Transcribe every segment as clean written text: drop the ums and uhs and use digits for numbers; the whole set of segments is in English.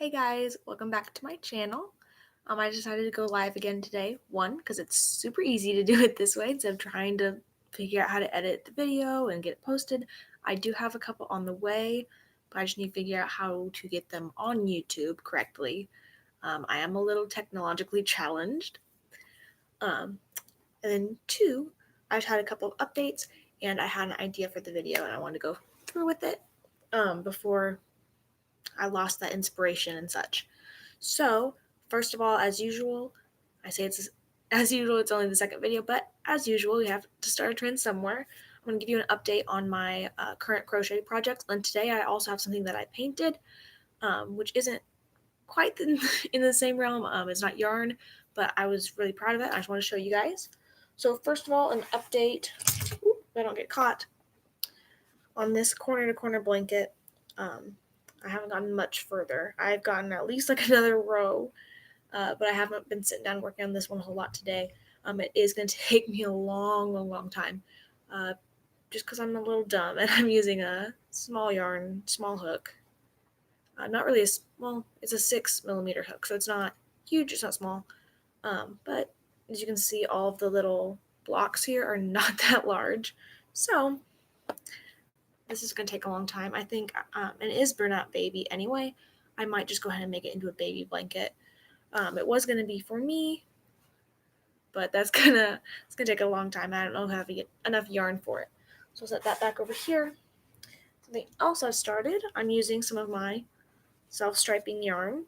Hey guys, welcome back to my channel. I decided to go live again today. One, because it's super easy to do it this way instead of trying to figure out how to edit the video and get it posted. I do have a couple on the way, but I just need to figure out how to get them on YouTube correctly. I am a little technologically challenged. Um, and then two, I just had a couple of updates and I had an idea for the video and I wanted to go through with it before I lost that inspiration and such. So, first of all, as usual, I say it's as usual, it's only the second video, but as usual, we have to start a trend somewhere. I'm going to give you an update on my current crochet project, and today I also have something that I painted, which isn't quite in the same realm. It's not yarn, but I was really proud of it. I just want to show you guys. So, first of all, an update. If I don't get caught on this corner-to-corner blanket. I haven't gotten much further. I've gotten at least like another row, but I haven't been sitting down working on this one a whole lot today. It is going to take me a long time, just because I'm a little dumb and I'm using a small yarn, small hook. Not really it's a 6mm hook, so it's not huge, it's not small. But as you can see, all of the little blocks here are not that large. So this is going to take a long time. I think, and it is burnout baby anyway. I might just go ahead and make it into a baby blanket. It was going to be for me, but it's gonna take a long time. I don't know how to get enough yarn for it. So I'll set that back over here. Something else I've started, I'm using some of my self-striping yarn.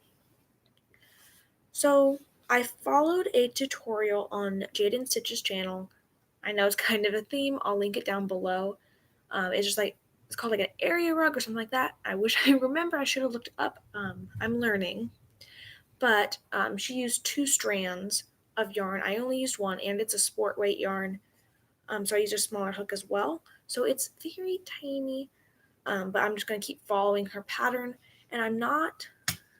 So I followed a tutorial on Jaden Stitch's channel. I know it's kind of a theme. I'll link it down below. It's just like, it's called like an area rug or something like that. I wish I remember. I should have looked it up. I'm learning. But she used 2 strands of yarn. I only used one, and it's a sport weight yarn. So I used a smaller hook as well. So it's very tiny, but I'm just going to keep following her pattern. And I'm not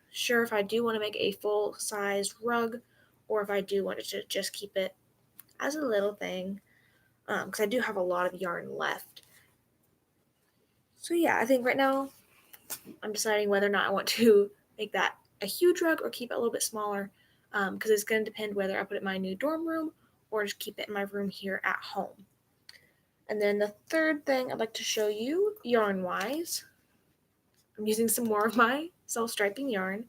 sure if I do want to make a full-size rug or if I do want to just keep it as a little thing, because I do have a lot of yarn left. So yeah, I think right now I'm deciding whether or not I want to make that a huge rug or keep it a little bit smaller, because it's going to depend whether I put it in my new dorm room or just keep it in my room here at home. And then the third thing I'd like to show you yarn-wise, I'm using some more of my self-striping yarn.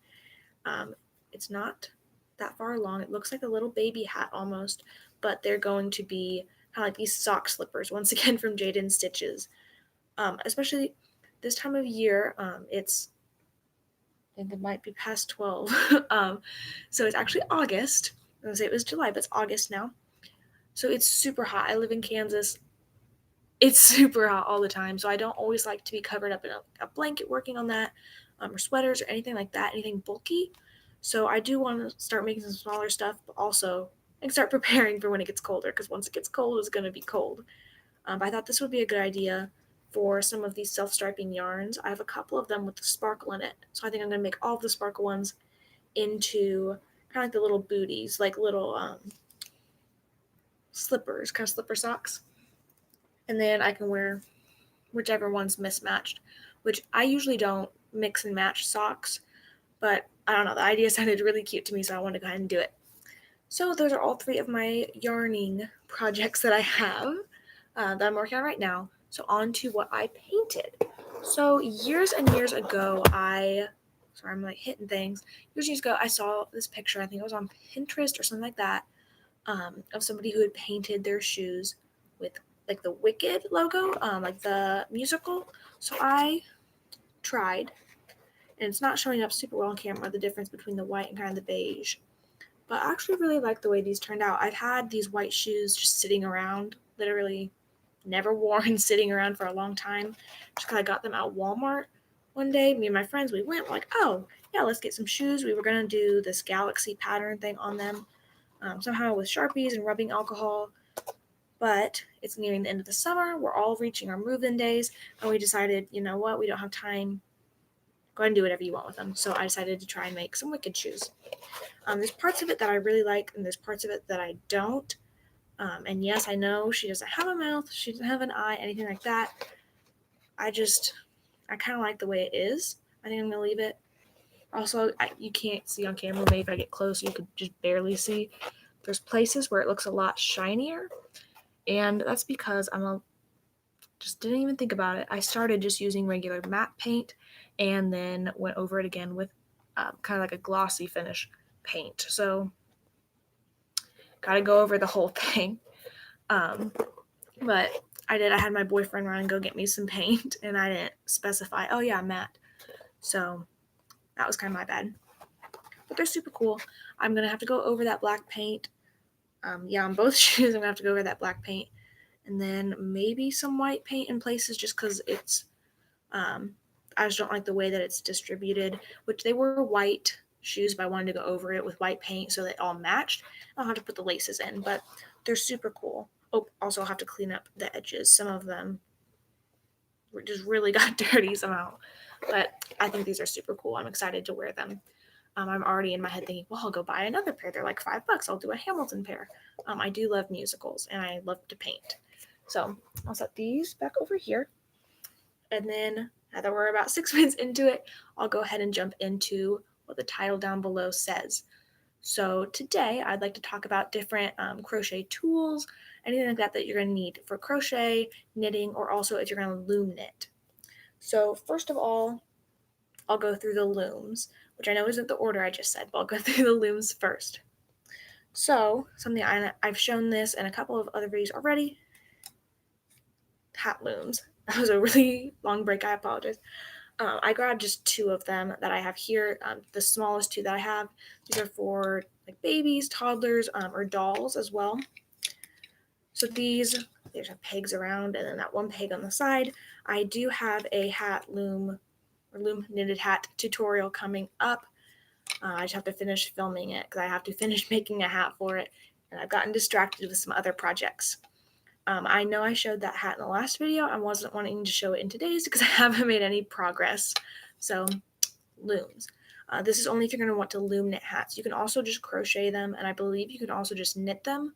It's not that far along. It looks like a little baby hat almost, but they're going to be kind of like these sock slippers, once again from Jaden Stitches. Especially this time of year, I think it might be past 12. So it's actually August. I was going to say it was July, but it's August now. So it's super hot. I live in Kansas. It's super hot all the time, so I don't always like to be covered up in a blanket working on that, or sweaters or anything like that, anything bulky. So I do want to start making some smaller stuff, but also start preparing for when it gets colder, because once it gets cold, it's going to be cold. But I thought this would be a good idea for some of these self-striping yarns. I have a couple of them with the sparkle in it, so I think I'm going to make all of the sparkle ones into kind of like the little booties, like little slippers, kind of slipper socks. And then I can wear whichever one's mismatched, which I usually don't mix and match socks, but I don't know, the idea sounded really cute to me, so I wanted to go ahead and do it. So those are all 3 of my yarning projects that I have that I'm working on right now. So on to what I painted. So years and years ago, I'm like hitting things. Years ago, I saw this picture, I think it was on Pinterest or something like that, of somebody who had painted their shoes with like the Wicked logo, like the musical. So I tried, and it's not showing up super well on camera, the difference between the white and kind of the beige. But I actually really like the way these turned out. I've had these white shoes just sitting around, literally never worn, sitting around for a long time, just because I got them at Walmart one day. Me and my friends, we went, we're like, oh, yeah, let's get some shoes. We were going to do this galaxy pattern thing on them, somehow with Sharpies and rubbing alcohol. But it's nearing the end of the summer. We're all reaching our move-in days, and we decided, you know what, we don't have time. Go ahead and do whatever you want with them. So I decided to try and make some Wicked shoes. There's parts of it that I really like, and there's parts of it that I don't. And yes, I know she doesn't have a mouth, she doesn't have an eye, anything like that. I kind of like the way it is. I think I'm going to leave it. Also, you can't see on camera. Maybe if I get close, you could just barely see. There's places where it looks a lot shinier, and that's because just didn't even think about it. I started just using regular matte paint and then went over it again with kind of like a glossy finish paint. So, gotta go over the whole thing. But I had my boyfriend run and go get me some paint, and I didn't specify, oh yeah, matte. So, that was kind of my bad. But they're super cool. I'm going to have to go over that black paint. On both shoes, I'm going to have to go over that black paint. And then maybe some white paint in places just because it's, I just don't like the way that it's distributed, which they were white shoes, but I wanted to go over it with white paint so they all matched. I'll have to put the laces in, but they're super cool. Oh, also I'll have to clean up the edges. Some of them just really got dirty somehow, but I think these are super cool. I'm excited to wear them. I'm already in my head thinking, well, I'll go buy another pair. They're like $5. I'll do a Hamilton pair. I do love musicals and I love to paint. So I'll set these back over here. And then now that we're about 6 minutes into it, I'll go ahead and jump into what the title down below says. So today I'd like to talk about different crochet tools, anything like that you're going to need for crochet, knitting, or also if you're going to loom knit. So first of all, I'll go through the looms, which I know isn't the order I just said, but I'll go through the looms first. So, something I've shown this in a couple of other videos already, hat looms. That was a really long break, I apologize. I grabbed just 2 of them that I have here. The smallest 2 that I have, these are for like babies, toddlers, or dolls as well. So there's pegs around and then that one peg on the side. I do have a hat loom or loom knitted hat tutorial coming up. I just have to finish filming it because I have to finish making a hat for it, and I've gotten distracted with some other projects. I know I showed that hat in the last video. I wasn't wanting to show it in today's because I haven't made any progress. So, looms. This is only if you're going to want to loom knit hats. You can also just crochet them, and I believe you can also just knit them.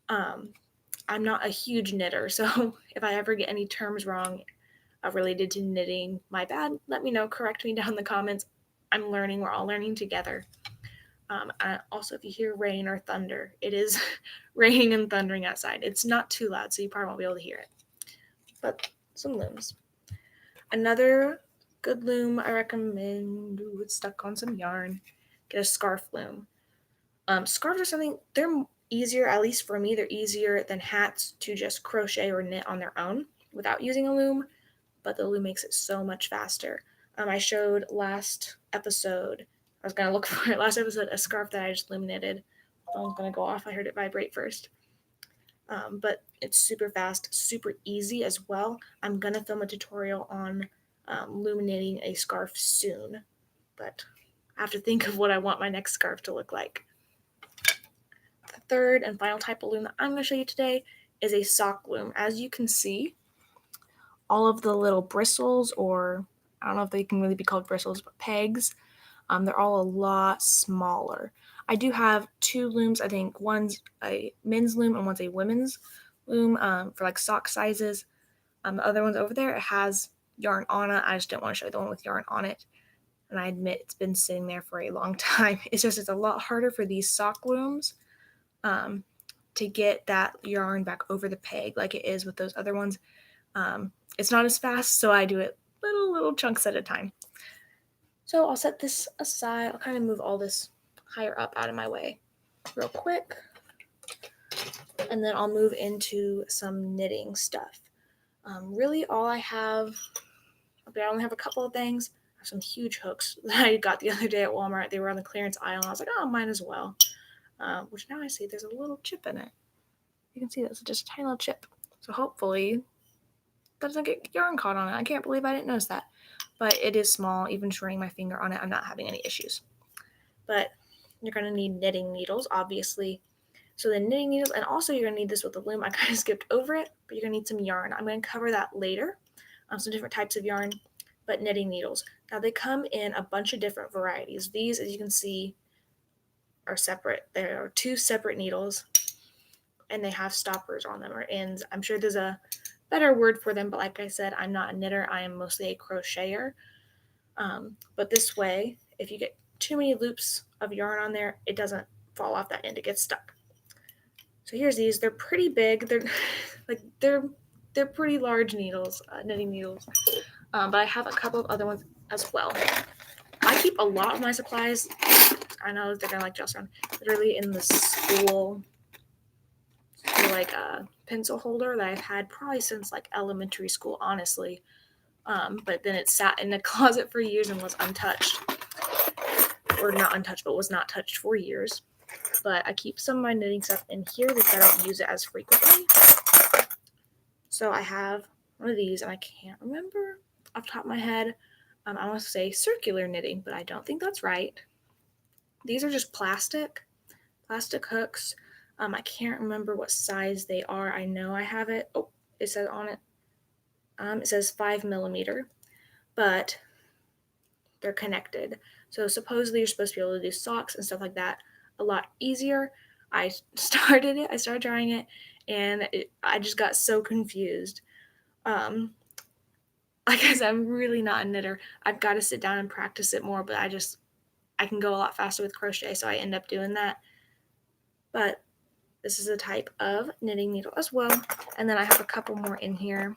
I'm not a huge knitter, so if I ever get any terms wrong related to knitting, my bad. Let me know. Correct me down in the comments. I'm learning. We're all learning together. Also, if you hear rain or thunder, it is raining and thundering outside. It's not too loud, so you probably won't be able to hear it. But some looms. Another good loom I recommend, it's stuck on some yarn, get a scarf loom. Scarves are something, they're easier, at least for me, they're easier than hats to just crochet or knit on their own without using a loom, but the loom makes it so much faster. I showed last episode, I was going to look for it, last episode, a scarf that I just loom knitted. Phone's going to go off, I heard it vibrate first. But it's super fast, super easy as well. I'm going to film a tutorial on loom knitting a scarf soon, but I have to think of what I want my next scarf to look like. The third and final type of loom that I'm going to show you today is a sock loom. As you can see, all of the little bristles, or I don't know if they can really be called bristles, but pegs, they're all a lot smaller. I do have 2 looms. I think one's a men's loom and one's a women's loom for like sock sizes. The other one's over there, it has yarn on it. I just didn't want to show you the one with yarn on it. And I admit it's been sitting there for a long time. It's a lot harder for these sock looms to get that yarn back over the peg like it is with those other ones. It's not as fast, so I do it little chunks at a time. So I'll set this aside. I'll kind of move all this higher up out of my way real quick. And then I'll move into some knitting stuff. Really all I have, I only have a couple of things. I have some huge hooks that I got the other day at Walmart. They were on the clearance aisle, and I was like, oh, mine as well. Which now I see there's a little chip in it. You can see that's just a tiny little chip. So hopefully that doesn't get yarn caught on it. I can't believe I didn't notice that. But it is small. Even just running my finger on it, I'm not having any issues. But you're going to need knitting needles, obviously. So the knitting needles, and also you're going to need this with the loom. I kind of skipped over it, but you're going to need some yarn. I'm going to cover that later. Some different types of yarn, but knitting needles. Now they come in a bunch of different varieties. These, as you can see, are separate. There are 2 separate needles, and they have stoppers on them or ends. I'm sure there's a better word for them, but like I said, I'm not a knitter. I am mostly a crocheter. But this way, if you get too many loops of yarn on there, it doesn't fall off that end, it gets stuck. So here's these. They're pretty big. They're like they're pretty large needles, knitting needles. But I have a couple of other ones as well. I keep a lot of my supplies. I know they're gonna like just on literally in the school, like a pencil holder that I've had probably since like elementary school, honestly. But then it sat in the closet for years and was untouched, or not untouched, but was not touched for years. But I keep some of my knitting stuff in here because I don't use it as frequently. So I have one of these, and I can't remember off the top of my head. I want to say circular knitting, but I don't think that's right. These are just plastic hooks. I can't remember what size they are. I know I have it. Oh, it says on it. It says 5mm, but they're connected. So supposedly you're supposed to be able to do socks and stuff like that a lot easier. I started trying it, and I just got so confused. Like I said, I'm really not a knitter. I've got to sit down and practice it more, but I can go a lot faster with crochet, so I end up doing that. But this is a type of knitting needle as well. And then I have a couple more in here.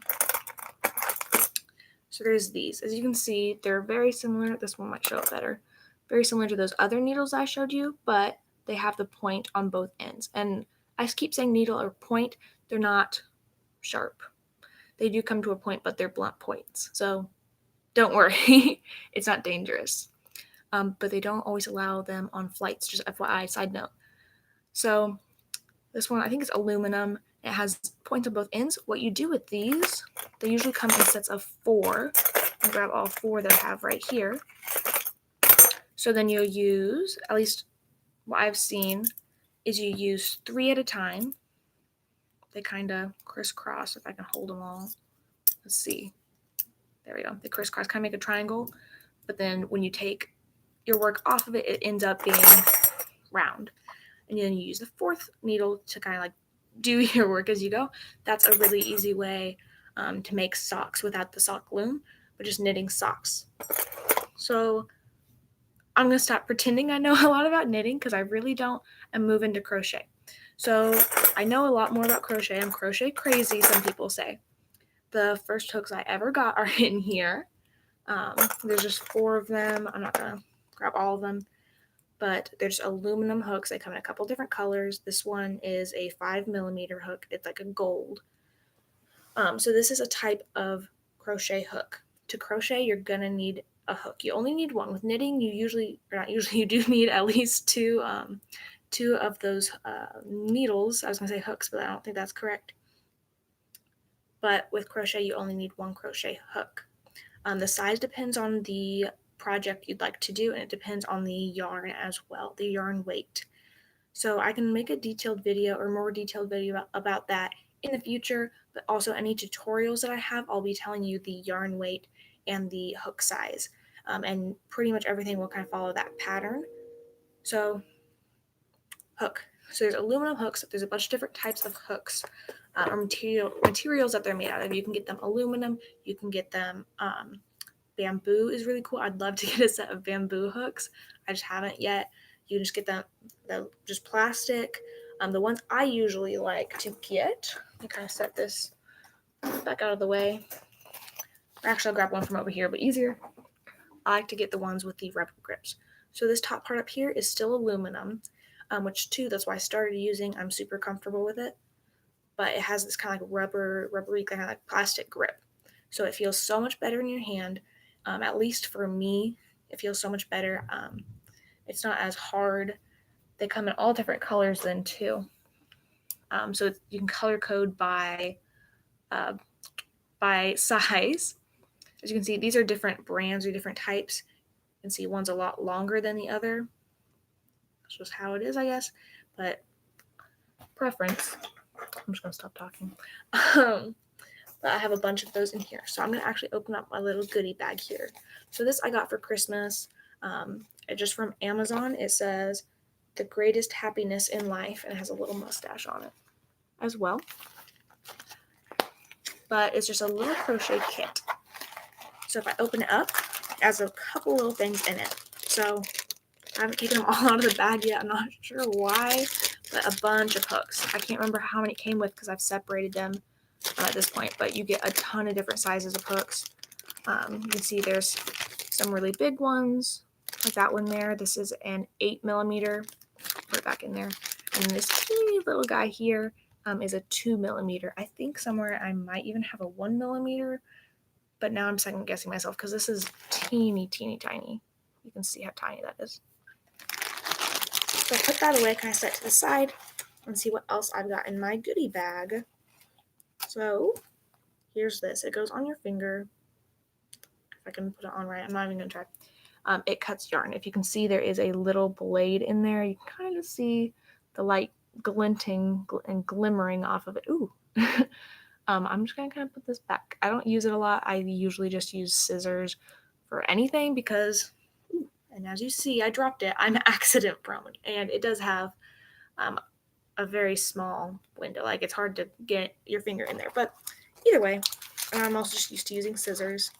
So there's these. As you can see, they're very similar. This one might show up better. Very similar to those other needles I showed you, but they have the point on both ends. And I keep saying needle or point. They're not sharp. They do come to a point, but they're blunt points. So don't worry. It's not dangerous. But they don't always allow them on flights. Just FYI, side note. So this one, I think it's aluminum. It has points on both ends. What you do with these, they usually come in sets of 4. I'll grab all 4 that I have right here. So then you'll use, at least what I've seen, is you use 3 at a time. They kind of crisscross, if I can hold them all. Let's see. There we go. They crisscross, kind of make a triangle. But then when you take your work off of it, it ends up being round. And then you use the 4th needle to kind of like do your work as you go. That's a really easy way to make socks without the sock loom, but just knitting socks. So I'm going to stop pretending I know a lot about knitting because I really don't, and move into crochet. So I know a lot more about crochet. I'm crochet crazy, some people say. The first hooks I ever got are in here. There's just 4 of them. I'm not going to grab all of them. But there's aluminum hooks. They come in a couple different colors. This one is a 5mm hook. It's like a gold. So this is a type of crochet hook. To crochet, you're going to need a hook. You only need one. With knitting, you do need at least 2 of those needles. I was going to say hooks, but I don't think that's correct. But with crochet, you only need 1 crochet hook. The size depends on the project you'd like to do, and it depends on the yarn as well, the yarn weight. So I can make a detailed video or more detailed video about that in the future, but also any tutorials that I have, I'll be telling you the yarn weight and the hook size, and pretty much everything will kind of follow that pattern. So hook. So there's aluminum hooks. There's a bunch of different types of hooks or materials that they're made out of. You can get them aluminum. You can get them bamboo is really cool. I'd love to get a set of bamboo hooks. I just haven't yet. You can just get them, just plastic. The ones I usually like to get, let me kind of set this back out of the way. Or actually, I'll grab one from over here, but easier. I like to get the ones with the rubber grips. So this top part up here is still aluminum, which too, that's why I started using. I'm super comfortable with it. But it has this kind of like rubbery kind of like plastic grip. So it feels so much better in your hand. At least for me, it feels so much better. It's not as hard. They come in all different colors then too. So you can color code by size. As you can see, these are different brands or different types. You can see one's a lot longer than the other. That's just how it is, I guess. But preference. I'm just going to stop talking. But I have a bunch of those in here. So I'm going to actually open up my little goodie bag here. So this I got for Christmas. Just from Amazon. It says, "The greatest happiness in life," and it has a little mustache on it as well. But it's just a little crochet kit. So if I open it up, it has a couple little things in it. So I haven't taken them all out of the bag yet. I'm not sure why, but a bunch of hooks. I can't remember how many it came with because I've separated them at this point, but you get a ton of different sizes of hooks. You can see there's some really big ones, like that one there. This is an 8mm. Put it back in there. And this teeny little guy here is a 2mm. I think somewhere I might even have a 1mm, but now I'm second guessing myself because this is teeny, teeny, tiny. You can see how tiny that is. So I'll put that away, kind of set to the side, and see what else I've got in my goodie bag. So here's this. It goes on your finger. If I can put it on right, I'm not even going to try. It cuts yarn. If you can see, there is a little blade in there. You can kind of see the light glinting and glimmering off of it. Ooh. I'm just going to kind of put this back. I don't use it a lot. I usually just use scissors for anything because, and as you see, I dropped it. I'm accident prone, and it does have a very small window. Like, it's hard to get your finger in there. But either way, I'm also just used to using scissors.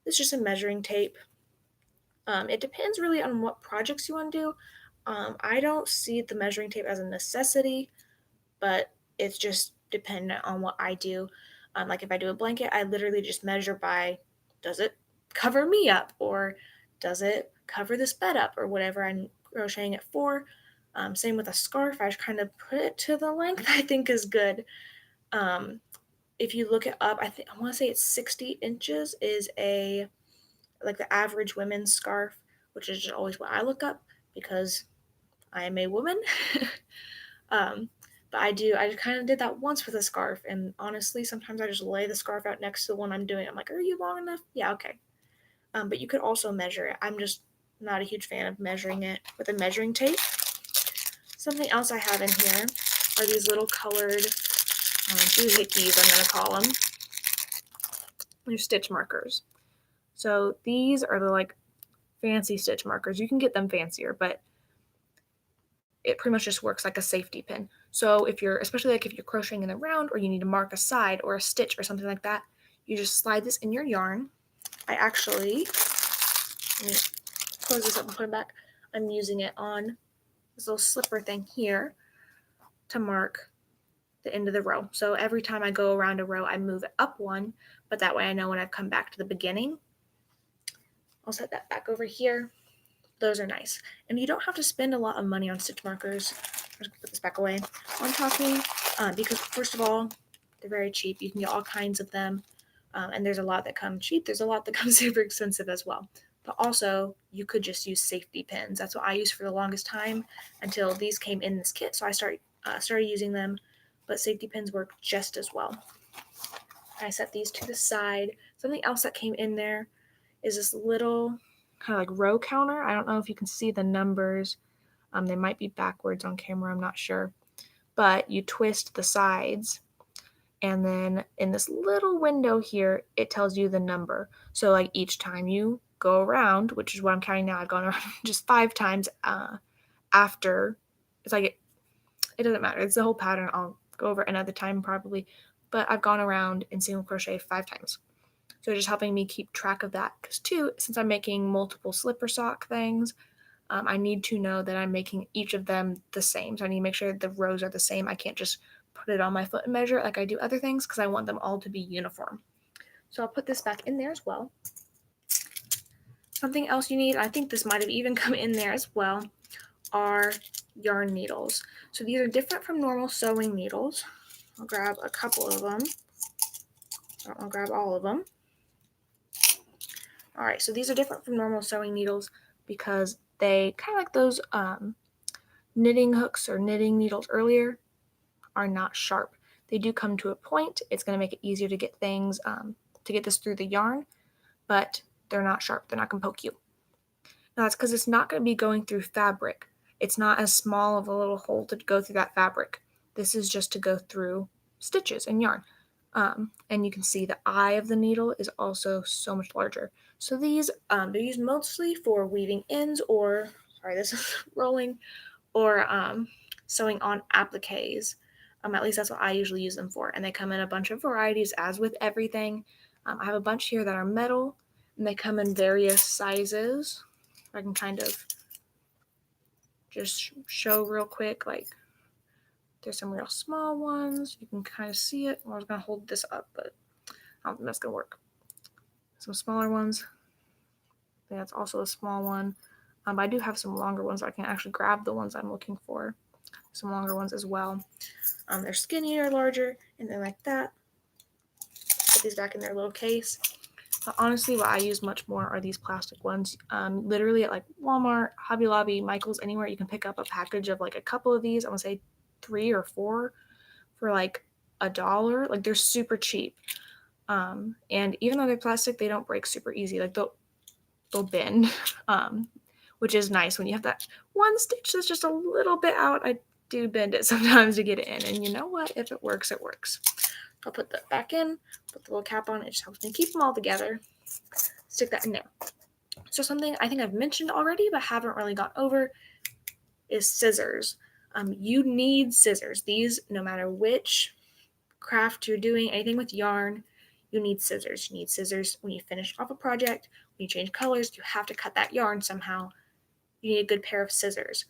It's just a measuring tape. It depends really on what projects you want to do. I don't see the measuring tape as a necessity, but it's just dependent on what I do. Like if I do a blanket, I literally just measure by, does it cover me up, or does it cover this bed up, or whatever I'm crocheting it for. Same with a scarf, I just kind of put it to the length I think is good. If you look it up, I want to say it's 60 inches is like the average women's scarf, which is just always what I look up because I am a woman. But I just kind of did that once with a scarf, and honestly, sometimes I just lay the scarf out next to the one I'm doing. I'm like, are you long enough? Yeah, okay. But you could also measure it. I'm just not a huge fan of measuring it with a measuring tape. Something else I have in here are these little colored doohickeys, I'm going to call them. They're stitch markers. So these are the like fancy stitch markers. You can get them fancier, but it pretty much just works like a safety pin. So if you're, especially like if you're crocheting in the round or you need to mark a side or a stitch or something like that, you just slide this in your yarn. I actually, let me close this up and put it back. I'm using it on this little slipper thing here to mark the end of the row. So every time I go around a row, I move it up one, but that way I know when I've come back to the beginning. I'll set that back over here. Those are nice. And you don't have to spend a lot of money on stitch markers. I'm just gonna put this back away. I'm talking because first of all, they're very cheap. You can get all kinds of them. And there's a lot that come cheap. There's a lot that come super expensive as well. But also, you could just use safety pins. That's what I used for the longest time until these came in this kit. So I started using them. But safety pins work just as well. I set these to the side. Something else that came in there is this little kind of like row counter. I don't know if you can see the numbers. They might be backwards on camera, I'm not sure. But you twist the sides, and then in this little window here, it tells you the number. So like each time you go around, which is what I'm counting now, I've gone around just 5 times after. It's like, it doesn't matter. It's the whole pattern. I'll go over another time probably. But I've gone around in single crochet 5 times. So just helping me keep track of that. Because too, since I'm making multiple slipper sock things, I need to know that I'm making each of them the same. So I need to make sure the rows are the same. I can't just put it on my foot and measure it like I do other things because I want them all to be uniform. So I'll put this back in there as well. Something else you need, I think this might have even come in there as well, are yarn needles. So these are different from normal sewing needles. I'll grab a couple of them. I don't want to grab all of them. All right, so these are different from normal sewing needles because they kind of like those knitting hooks or knitting needles earlier are not sharp. They do come to a point. It's going to make it easier to get things, to get this through the yarn, but they're not sharp. They're not going to poke you. Now that's because it's not going to be going through fabric. It's not as small of a little hole to go through that fabric. This is just to go through stitches and yarn. And you can see the eye of the needle is also so much larger. So these, they're used mostly for weaving ends or, sorry, this is rolling, or sewing on appliques. At least that's what I usually use them for. And they come in a bunch of varieties, as with everything. I have a bunch here that are metal, and they come in various sizes. If I can kind of just show real quick, like there's some real small ones. You can kind of see it. Well, I was going to hold this up, but I don't think that's going to work. Some smaller ones. I think that's also a small one. But I do have some longer ones. I can actually grab the ones I'm looking for. Some longer ones as well. They're skinnier, larger, and they're like that. Put these back in their little case. But honestly, what I use much more are these plastic ones. Literally at like Walmart, Hobby Lobby, Michael's, anywhere you can pick up a package of like a couple of these. I want to say 3 or 4 for like $1. Like they're super cheap. And even though they're plastic, they don't break super easy. Like they'll bend, which is nice when you have that one stitch that's just a little bit out. I do bend it sometimes to get it in, and you know what? If it works, it works. I'll put that back in, put the little cap on. It just helps me keep them all together. Stick that in there. So something I think I've mentioned already but haven't really gone over is scissors. You need scissors. These, no matter which craft you're doing, anything with yarn, you need scissors. You need scissors when you finish off a project. When you change colors, you have to cut that yarn somehow. You need a good pair of scissors.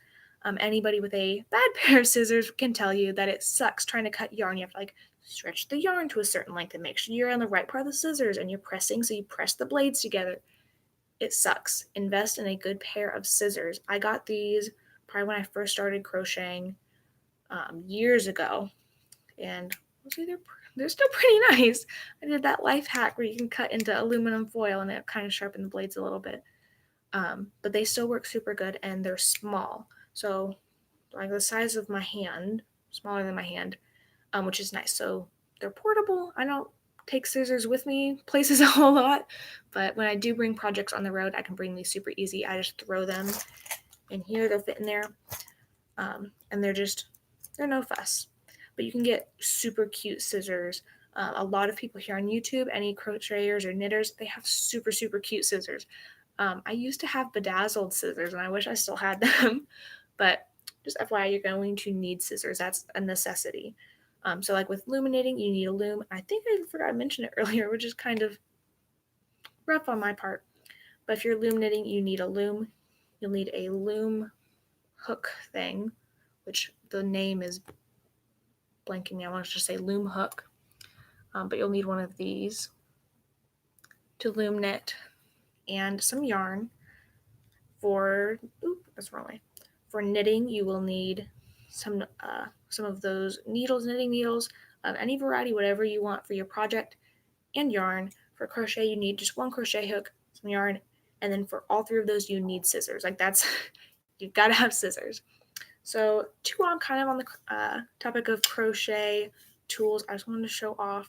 Anybody with a bad pair of scissors can tell you that it sucks trying to cut yarn. You have to like stretch the yarn to a certain length and make sure you're on the right part of the scissors and you're pressing, so you press the blades together. It sucks. Invest in a good pair of scissors. I got these probably when I first started crocheting years ago, and they're still pretty nice. I did that life hack where you can cut into aluminum foil and it kind of sharpened the blades a little bit. But they still work super good, and they're small. So like the size of my hand, smaller than my hand, which is nice. So they're portable. I don't take scissors with me places a whole lot, but when I do bring projects on the road, I can bring these super easy. I just throw them in here. They'll fit in there, and they're no fuss. But you can get super cute scissors. A lot of people here on YouTube, any crocheters or knitters, they have super, super cute scissors. I used to have bedazzled scissors, and I wish I still had them, but just FYI, you're going to need scissors. That's a necessity. So like with loom knitting, you need a loom. I think I forgot to mention it earlier, which is kind of rough on my part. But if you're loom knitting, you need a loom. You'll need a loom hook thing, which the name is blanking me. I want to just say loom hook. But you'll need one of these to loom knit, and some yarn. For knitting, you will need some of those needles, knitting needles of any variety, whatever you want for your project, and yarn. For crochet, you need just one crochet hook, some yarn, and then for all 3 of those, you need scissors. Like that's, you've got to have scissors. So kind of on the topic of crochet tools, I just wanted to show off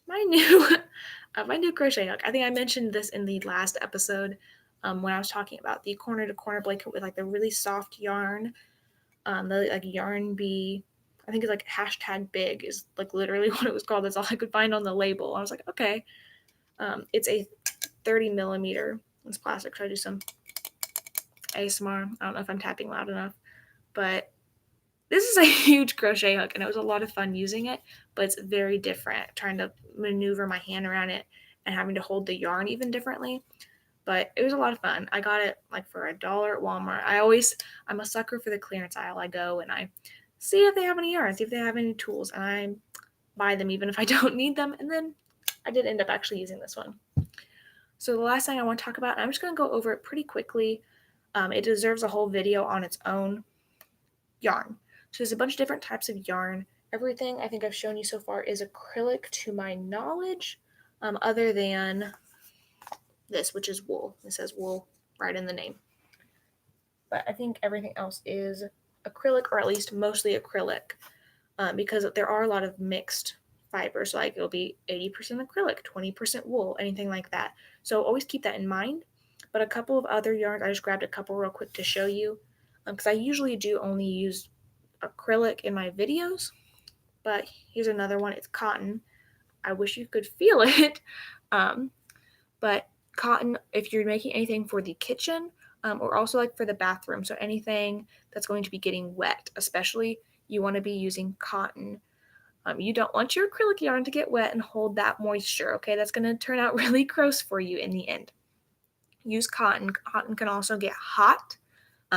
my new crochet hook. I think I mentioned this in the last episode when I was talking about the corner to corner blanket with like the really soft yarn. The like yarn bee, I think it's like #big is like literally what it was called. That's all I could find on the label. I was like, okay. It's a 30 millimeter. It's plastic. Should I do some ASMR? I don't know if I'm tapping loud enough, but this is a huge crochet hook, and it was a lot of fun using it, but it's very different trying to maneuver my hand around it and having to hold the yarn even differently. But it was a lot of fun. I got it like for $1 at Walmart. I'm a sucker for the clearance aisle. I go and I see if they have any yarn, see if they have any tools, and I buy them even if I don't need them. And then I did end up actually using this one. So the last thing I want to talk about, I'm just going to go over it pretty quickly. It deserves a whole video on its own. Yarn. So there's a bunch of different types of yarn. Everything I think I've shown you so far is acrylic to my knowledge, other than this, which is wool. It says wool right in the name. But I think everything else is acrylic, or at least mostly acrylic, because there are a lot of mixed fibers. Like it'll be 80% acrylic, 20% wool, anything like that. So always keep that in mind. But a couple of other yarns, I just grabbed a couple real quick to show you, because I usually do only use acrylic in my videos. But here's another one. It's cotton. I wish you could feel it. But cotton, if you're making anything for the kitchen, or also like for the bathroom, so anything that's going to be getting wet, especially, you want to be using cotton. You don't want your acrylic yarn to get wet and hold that moisture, okay? That's going to turn out really gross for you in the end. use cotton. Cotton can also get hot.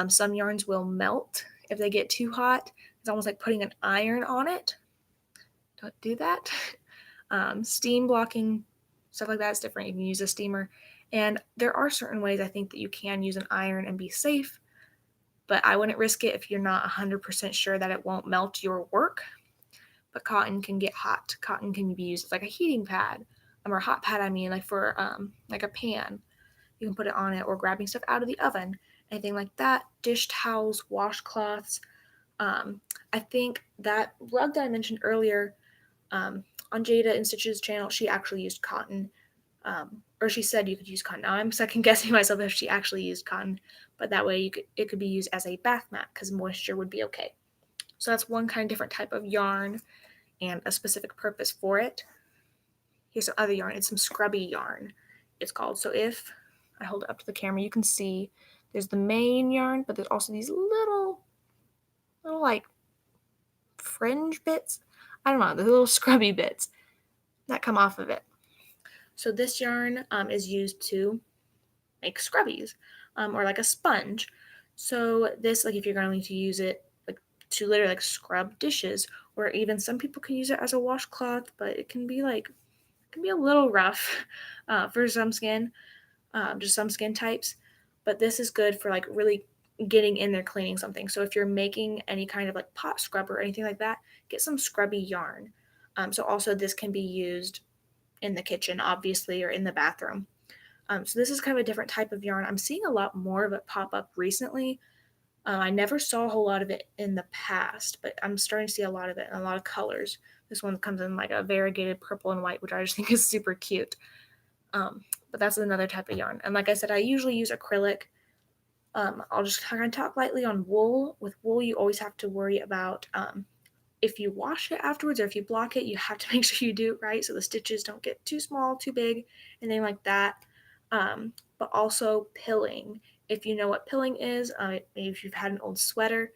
Some yarns will melt if they get too hot. It's almost like putting an iron on it. Don't do that. Steam blocking, stuff like that is different. You can use a steamer. And there are certain ways I think that you can use an iron and be safe, but I wouldn't risk it if you're not 100% sure that it won't melt your work. But cotton can get hot. Cotton can be used as like a heating pad, or a hot pad, I mean, like for like a pan. You can put it on it, or grabbing stuff out of the oven, anything like that. Dish towels, washcloths. I think that rug that I mentioned earlier, on Jada and Stitch's channel, she actually used cotton, or she said you could use cotton. Now I'm second guessing myself if she actually used cotton, but that way it could be used as a bath mat because moisture would be okay. So that's one kind of different type of yarn and a specific purpose for it. Here's some other yarn. It's some scrubby yarn, it's called. So if I hold it up to the camera, you can see there's the main yarn, but there's also these little like fringe bits. I don't know, the little scrubby bits that come off of it. So this yarn is used to make scrubbies, or like a sponge. So this, like if you're going to use it like to literally like scrub dishes, or even some people can use it as a washcloth, but it can be a little rough for some skin, just some skin types. But this is good for like really getting in there cleaning something. So if you're making any kind of like pot scrub or anything like that, get some scrubby yarn. So also this can be used in the kitchen, obviously, or in the bathroom. So this is kind of a different type of yarn. I'm seeing a lot more of it pop up recently. I never saw a whole lot of it in the past, but I'm starting to see a lot of it in a lot of colors. This one comes in like a variegated purple and white, which I just think is super cute. But that's another type of yarn. And like I said, I usually use acrylic. I'll just kind of talk lightly on wool. With wool, you always have to worry about if you wash it afterwards or if you block it, you have to make sure you do it right so the stitches don't get too small, too big, anything like that. But also pilling. If you know what pilling is, maybe if you've had an old sweater,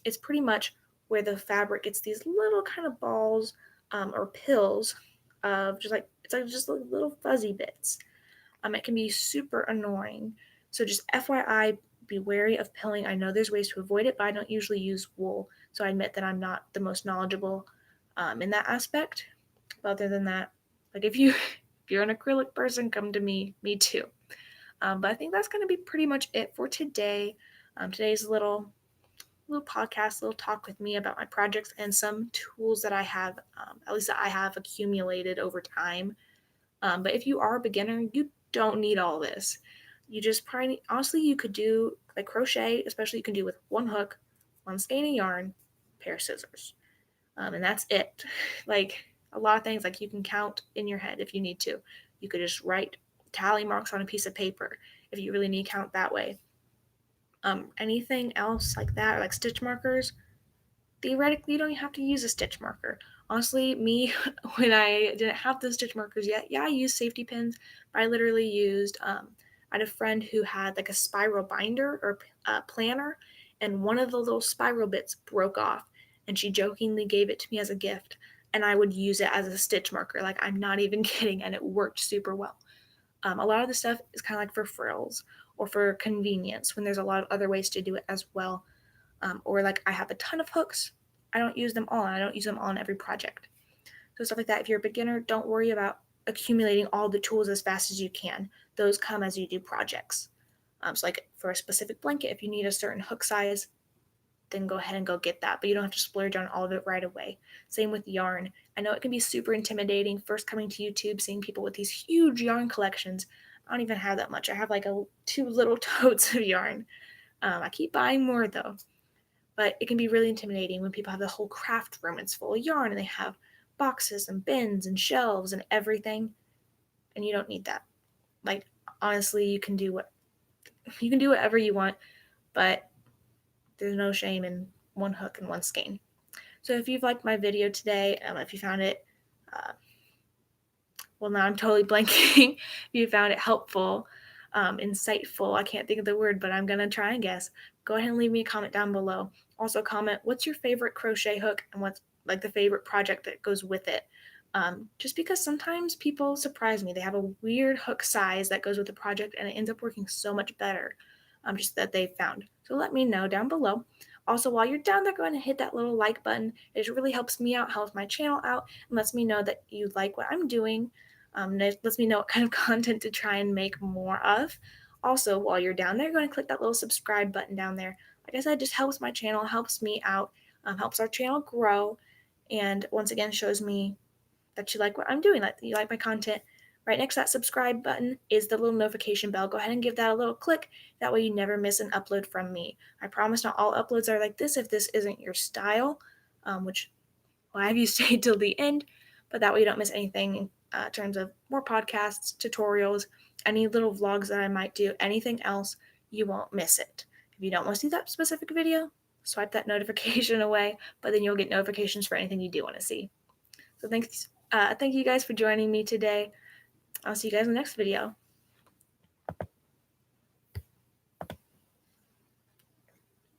it's pretty much where the fabric gets these little kind of balls or pills of just like it's like just little fuzzy bits. It can be super annoying. So just FYI, be wary of pilling. I know there's ways to avoid it, but I don't usually use wool, so I admit that I'm not the most knowledgeable in that aspect. But other than that, like if you're an acrylic person, come to me too. But I think that's going to be pretty much it for today. Today's little podcast, little talk with me about my projects and some tools that I have, at least that I have accumulated over time. But if you are a beginner, you don't need all this. You just probably, honestly, you could do like crochet, especially you can do with one hook, one skein of yarn, pair of scissors. And that's it. Like a lot of things, like you can count in your head if you need to. You could just write tally marks on a piece of paper if you really need to count that way. Anything else like that, or like stitch markers, theoretically you don't even have to use a stitch marker. Honestly, me, when I didn't have the stitch markers yet, yeah, I used safety pins, but I literally used, I had a friend who had like a spiral binder or planner, and one of the little spiral bits broke off, and she jokingly gave it to me as a gift, and I would use it as a stitch marker. Like, I'm not even kidding, and it worked super well. A lot of the stuff is kind of like for frills or for convenience when there's a lot of other ways to do it as well. Or like I have a ton of hooks. I don't use them all. And I don't use them all in every project. So stuff like that. If you're a beginner, don't worry about accumulating all the tools as fast as you can. Those come as you do projects. So like for a specific blanket, if you need a certain hook size, then go ahead and go get that. But you don't have to splurge on all of it right away. Same with yarn. I know it can be super intimidating first coming to YouTube, seeing people with these huge yarn collections. I don't even have that much. I have like two little totes of yarn. I keep buying more though. But it can be really intimidating when people have the whole craft room. It's full of yarn and they have boxes and bins and shelves and everything. And you don't need that. Like, honestly, you can do whatever you want, but there's no shame in one hook and one skein. So if you've liked my video today, if you found it, well, now I'm totally blanking. If you found it helpful, insightful, I can't think of the word, but I'm going to try and guess. Go ahead and leave me a comment down below. Also comment, what's your favorite crochet hook and what's like the favorite project that goes with it? just because sometimes people surprise me. They have a weird hook size that goes with the project and it ends up working so much better, just that they found. So let me know down below. Also, while you're down there, go ahead and hit that little like button. It really helps me out, helps my channel out, and lets me know that you like what I'm doing. It lets me know what kind of content to try and make more of. Also, while you're down there, go ahead and click that little subscribe button down there. Like I said, it just helps my channel, helps me out, helps our channel grow, and once again shows me that you like what I'm doing, that you like my content. Right next to that subscribe button is the little notification bell. Go ahead and give that a little click. That way you never miss an upload from me. I promise not all uploads are like this if this isn't your style, which will have you stay till the end, but that way you don't miss anything in terms of more podcasts, tutorials, any little vlogs that I might do, anything else, you won't miss it. If you don't want to see that specific video, swipe that notification away, but then you'll get notifications for anything you do want to see. So thank you guys for joining me today. I'll see you guys in the next video.